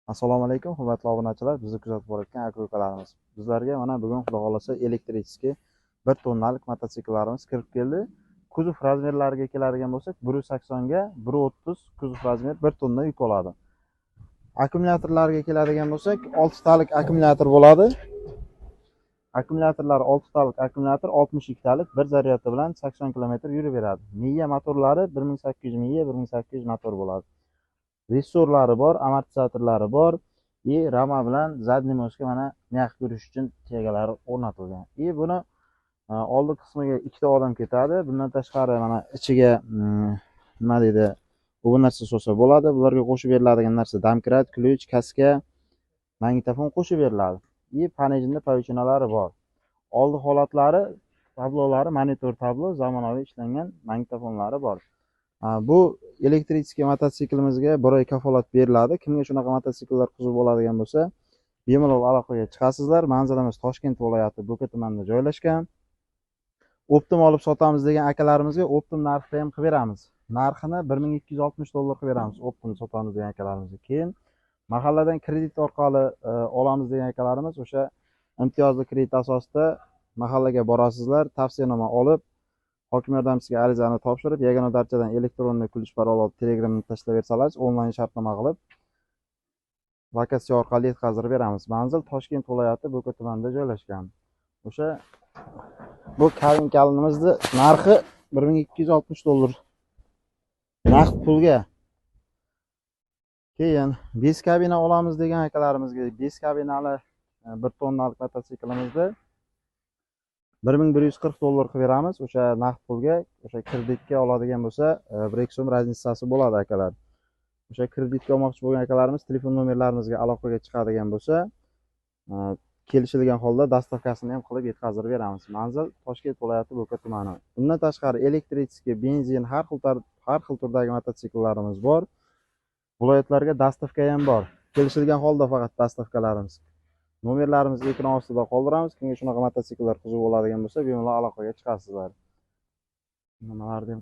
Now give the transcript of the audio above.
Assalomu alaykum, hurmatli obunachilar. Bizni kuzatib borayotgan aka-ukalarimiz. Bizlarga mana bugun xudo xolasa elektrichеский 1 tonnalik mototsikllarimiz kirib keldi. Kuzov razmerlariga keladigan bo'lsak, 180 ga 130 kuzov razmer 1 tonna yuk oladi. Akkumulyatorlarga keladigan bo'lsak, 6 talik akkumulyator bo'ladi. Akkumulyatorlar 6 talik akkumulyator 62 talik bir zaryadka bilan 80 km yurib beradi. Miya motorlari 1800 miya, 1800 motor bo'ladi. Ressorlari bor, amortizatorlari bor. Rama bilan zadniy moshga mana mягкий yurish uchun chegalari o'rnatilgan. Buni oldi qismiga ikkita odam ketadi. Bundan tashqari mana ichiga nima deydi? Bu narsa so'sa bo'ladi. Bularga qo'shib beriladigan narsa domkrat, ключ, kaska, magnitofon qo'shib beriladi. Panejinda pavichinalari bor. Oldi holatlari, tablolari, monitor tablo, zamonaviy ishlangan magnitofonlari bor. Bu elektrichеский mototsiklimizga 1 oy kafolat beriladi. Kimga shunaqa mototsikllar qiziq bo'ladigan bo'lsa, bemalol aloqaga chiqasizlar. Manzilimiz Toshkent viloyati Bo'ka tumanida joylashgan. Optim olib sotamiz degan akalarimizga optim narxda ham qilib beramiz. Narxini $1260 qilib beramiz optim sotamiz degan akalarimizga. Keyin mahalladan kredit orqali olamiz degan akalarimiz o'sha imtiyozli kredit asosida mahallaga borasizlar, tavsiyanoma olib hokim yordamchisiga arizani topshirib, yagona darchadan elektronniy ключ parol olib Telegramga tashlab bersangiz, onlayn shartnoma qilib lokatsiya orqali yetkazib beramiz. Manzil Toshkent viloyati Bo'ka tumanida joylashgan. O'sha bu kabinkalimizning narxi $1260 naqd pulga. Keyin 5 kabina olamiz degan akalarimizga 5 kabinali 1 tonnalik mototsiklimizni $1140 qilib beramiz. O'sha naqd pulga, o'sha kreditga oladigan bo'lsa, 1-2 so'm razницasi bo'ladi akalar. O'sha kreditga olmoqchi bo'lgan akalarimiz telefon nomerlarimizga aloqaga chiqadigan bo'lsa, kelishilgan holda dastavkasini ham qilib yetkazib beramiz. Manzil Toshkent viloyati Bo'ka tumani. Bundan tashqari elektrichеский, benzin, har xil turdagi mototsiklarimiz bor. Viloyatlarga dastavka ham bor. Kelishilgan holda faqat dastavkalarimiz. Nomerlarimizni ekran ostida qoldiramiz. Kimga shunaqa mototsiklar qiziq bo'ladigan bo'lsa, bemalol aloqaga chiqasizlar. Nimalar